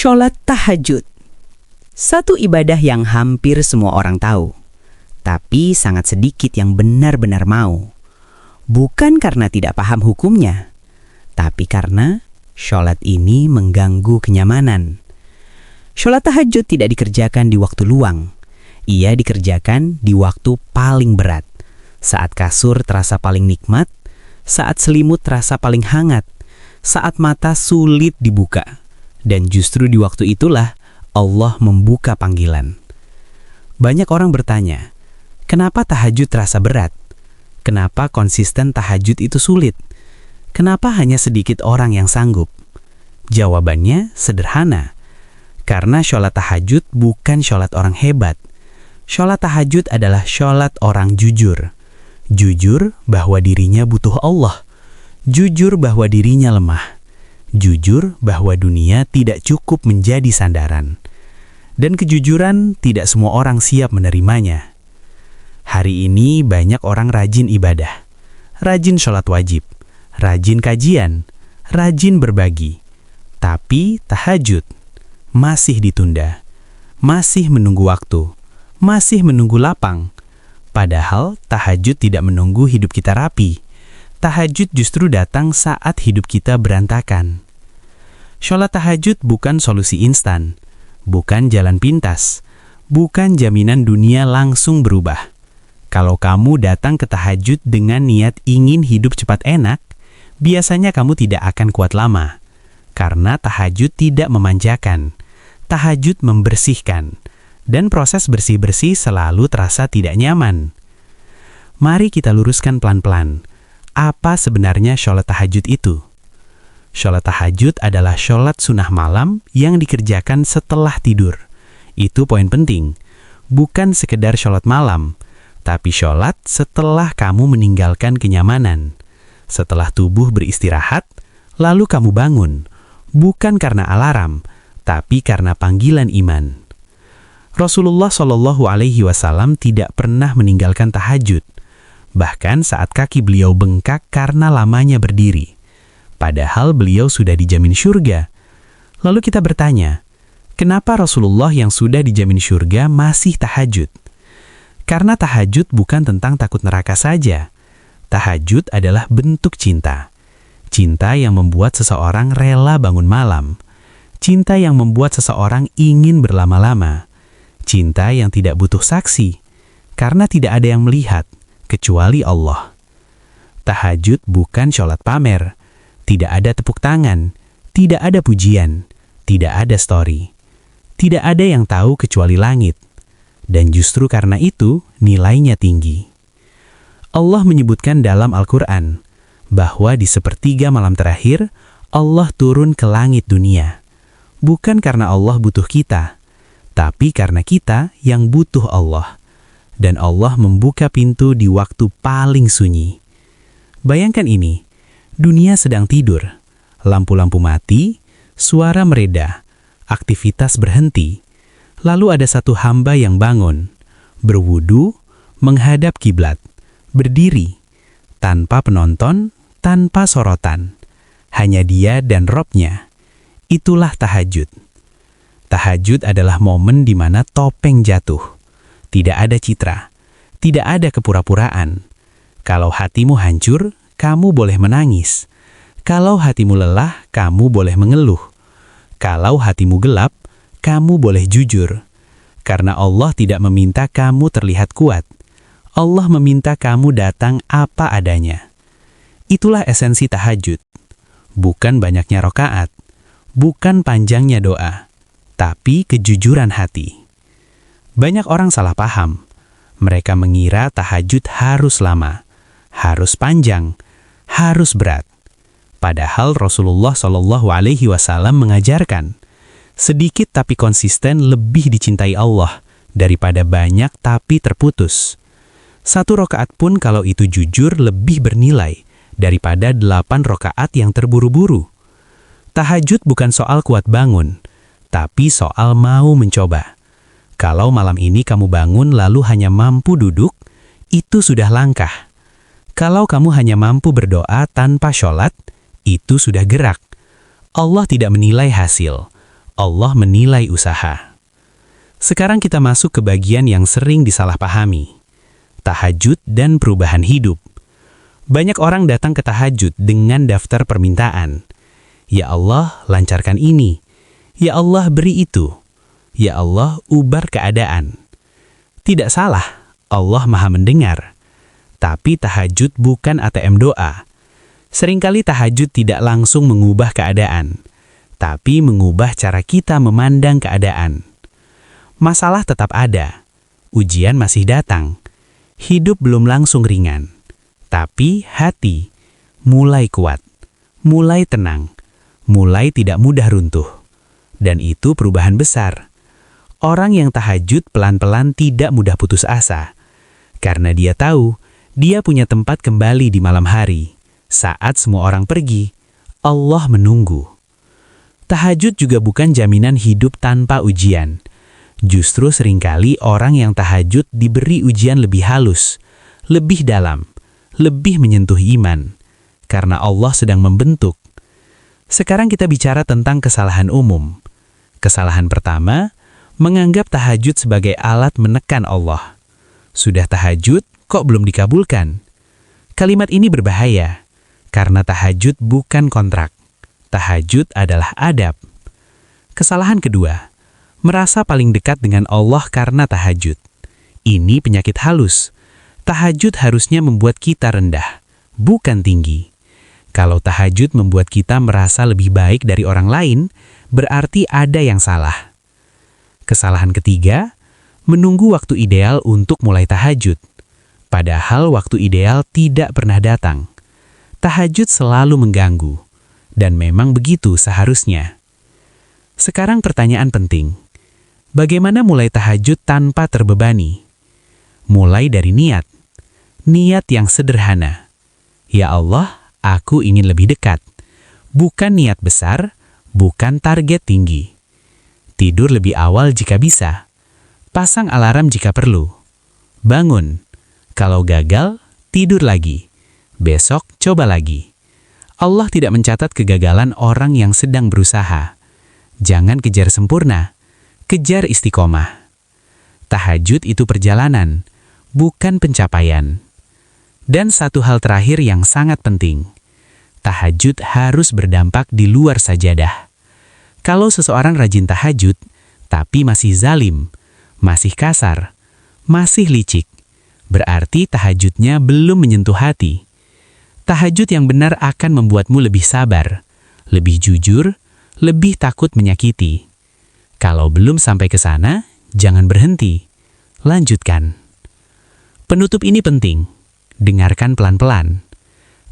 Sholat tahajud. Satu ibadah yang hampir semua orang tahu, tapi sangat sedikit yang benar-benar mau. Bukan karena tidak paham hukumnya, tapi karena sholat ini mengganggu kenyamanan. Sholat tahajud tidak dikerjakan di waktu luang. Ia dikerjakan di waktu paling berat, saat kasur terasa paling nikmat, saat selimut terasa paling hangat, saat mata sulit dibuka. Dan justru di waktu itulah Allah membuka panggilan. Banyak orang bertanya, kenapa tahajud terasa berat? Kenapa konsisten tahajud itu sulit? Kenapa hanya sedikit orang yang sanggup? Jawabannya sederhana. Karena sholat tahajud bukan sholat orang hebat. Sholat tahajud adalah sholat orang jujur. Jujur bahwa dirinya butuh Allah. Jujur bahwa dirinya lemah. Jujur bahwa dunia tidak cukup menjadi sandaran. Dan kejujuran tidak semua orang siap menerimanya. Hari ini banyak orang rajin ibadah, rajin sholat wajib, rajin kajian, rajin berbagi. Tapi tahajud masih ditunda, masih menunggu waktu, masih menunggu lapang. Padahal tahajud tidak menunggu hidup kita rapi. Tahajud justru datang saat hidup kita berantakan. Sholat tahajud bukan solusi instan, bukan jalan pintas, bukan jaminan dunia langsung berubah. Kalau kamu datang ke tahajud dengan niat ingin hidup cepat enak, biasanya kamu tidak akan kuat lama. Karena tahajud tidak memanjakan, tahajud membersihkan, dan proses bersih-bersih selalu terasa tidak nyaman. Mari kita luruskan pelan-pelan. Apa sebenarnya sholat tahajud itu? Sholat tahajud adalah sholat sunnah malam yang dikerjakan setelah tidur. Itu poin penting. Bukan sekedar sholat malam, tapi sholat setelah kamu meninggalkan kenyamanan. Setelah tubuh beristirahat, lalu kamu bangun. Bukan karena alarm, tapi karena panggilan iman. Rasulullah SAW tidak pernah meninggalkan tahajud. Bahkan saat kaki beliau bengkak karena lamanya berdiri. Padahal beliau sudah dijamin syurga. Lalu kita bertanya, kenapa Rasulullah yang sudah dijamin syurga masih tahajud? Karena tahajud bukan tentang takut neraka saja. Tahajud adalah bentuk cinta. Cinta yang membuat seseorang rela bangun malam. Cinta yang membuat seseorang ingin berlama-lama. Cinta yang tidak butuh saksi, karena tidak ada yang melihat kecuali Allah. Tahajud bukan sholat pamer. Tidak ada tepuk tangan, tidak ada pujian, tidak ada story. Tidak ada yang tahu kecuali langit. Dan justru karena itu nilainya tinggi. Allah menyebutkan dalam Al-Quran bahwa di sepertiga malam terakhir Allah turun ke langit dunia. Bukan karena Allah butuh kita, tapi karena kita yang butuh Allah. Dan Allah membuka pintu di waktu paling sunyi. Bayangkan ini, dunia sedang tidur, lampu-lampu mati, suara mereda, aktivitas berhenti. Lalu ada satu hamba yang bangun, berwudu, menghadap kiblat, berdiri, tanpa penonton, tanpa sorotan. Hanya dia dan Robnya. Itulah tahajud. Tahajud adalah momen di mana topeng jatuh. Tidak ada citra, tidak ada kepura-puraan. Kalau hatimu hancur, kamu boleh menangis. Kalau hatimu lelah, kamu boleh mengeluh. Kalau hatimu gelap, kamu boleh jujur. Karena Allah tidak meminta kamu terlihat kuat. Allah meminta kamu datang apa adanya. Itulah esensi tahajud. Bukan banyaknya rakaat, bukan panjangnya doa, tapi kejujuran hati. Banyak orang salah paham. Mereka mengira tahajud harus lama, harus panjang, harus berat. Padahal Rasulullah SAW mengajarkan, sedikit tapi konsisten lebih dicintai Allah daripada banyak tapi terputus. Satu rakaat pun kalau itu jujur lebih bernilai daripada 8 rakaat yang terburu-buru. Tahajud bukan soal kuat bangun, tapi soal mau mencoba. Kalau malam ini kamu bangun lalu hanya mampu duduk, itu sudah langkah. Kalau kamu hanya mampu berdoa tanpa sholat, itu sudah gerak. Allah tidak menilai hasil. Allah menilai usaha. Sekarang kita masuk ke bagian yang sering disalahpahami. Tahajud dan perubahan hidup. Banyak orang datang ke tahajud dengan daftar permintaan. Ya Allah, lancarkan ini. Ya Allah, beri itu. Ya Allah, ubah keadaan. Tidak salah, Allah Maha mendengar. Tapi tahajud bukan ATM doa. Seringkali tahajud tidak langsung mengubah keadaan, tapi mengubah cara kita memandang keadaan. Masalah tetap ada, ujian masih datang, hidup belum langsung ringan, tapi hati mulai kuat, mulai tenang, mulai tidak mudah runtuh. Dan itu perubahan besar. Orang yang tahajud pelan-pelan tidak mudah putus asa, karena dia tahu dia punya tempat kembali di malam hari. Saat semua orang pergi, Allah menunggu. Tahajud juga bukan jaminan hidup tanpa ujian. Justru seringkali orang yang tahajud diberi ujian lebih halus, lebih dalam, lebih menyentuh iman, karena Allah sedang membentuk. Sekarang kita bicara tentang kesalahan umum. Kesalahan pertama, menganggap tahajud sebagai alat menekan Allah. Sudah tahajud, kok belum dikabulkan? Kalimat ini berbahaya, karena tahajud bukan kontrak. Tahajud adalah adab. Kesalahan kedua, merasa paling dekat dengan Allah karena tahajud. Ini penyakit halus. Tahajud harusnya membuat kita rendah, bukan tinggi. Kalau tahajud membuat kita merasa lebih baik dari orang lain, berarti ada yang salah. Kesalahan ketiga, menunggu waktu ideal untuk mulai tahajud. Padahal waktu ideal tidak pernah datang. Tahajud selalu mengganggu, dan memang begitu seharusnya. Sekarang pertanyaan penting. Bagaimana mulai tahajud tanpa terbebani? Mulai dari niat. Niat yang sederhana. Ya Allah, aku ingin lebih dekat. Bukan niat besar, bukan target tinggi. Tidur lebih awal jika bisa. Pasang alarm jika perlu. Bangun. Kalau gagal, tidur lagi. Besok coba lagi. Allah tidak mencatat kegagalan orang yang sedang berusaha. Jangan kejar sempurna. Kejar istiqomah. Tahajud itu perjalanan, bukan pencapaian. Dan satu hal terakhir yang sangat penting. Tahajud harus berdampak di luar sajadah. Kalau seseorang rajin tahajud, tapi masih zalim, masih kasar, masih licik, berarti tahajudnya belum menyentuh hati. Tahajud yang benar akan membuatmu lebih sabar, lebih jujur, lebih takut menyakiti. Kalau belum sampai ke sana, jangan berhenti. Lanjutkan. Penutup ini penting. Dengarkan pelan-pelan.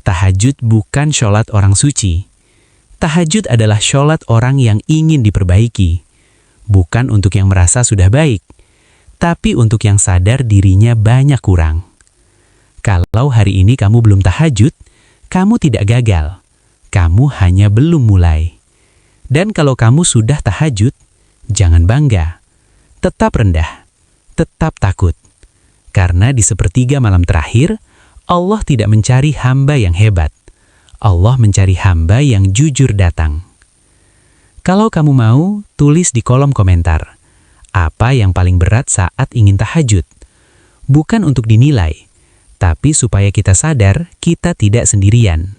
Tahajud bukan sholat orang suci. Tahajud adalah sholat orang yang ingin diperbaiki. Bukan untuk yang merasa sudah baik, tapi untuk yang sadar dirinya banyak kurang. Kalau hari ini kamu belum tahajud, kamu tidak gagal. Kamu hanya belum mulai. Dan kalau kamu sudah tahajud, jangan bangga, tetap rendah, tetap takut. Karena di sepertiga malam terakhir, Allah tidak mencari hamba yang hebat. Allah mencari hamba yang jujur datang. Kalau kamu mau, tulis di kolom komentar. Apa yang paling berat saat ingin tahajud? Bukan untuk dinilai, tapi supaya kita sadar kita tidak sendirian.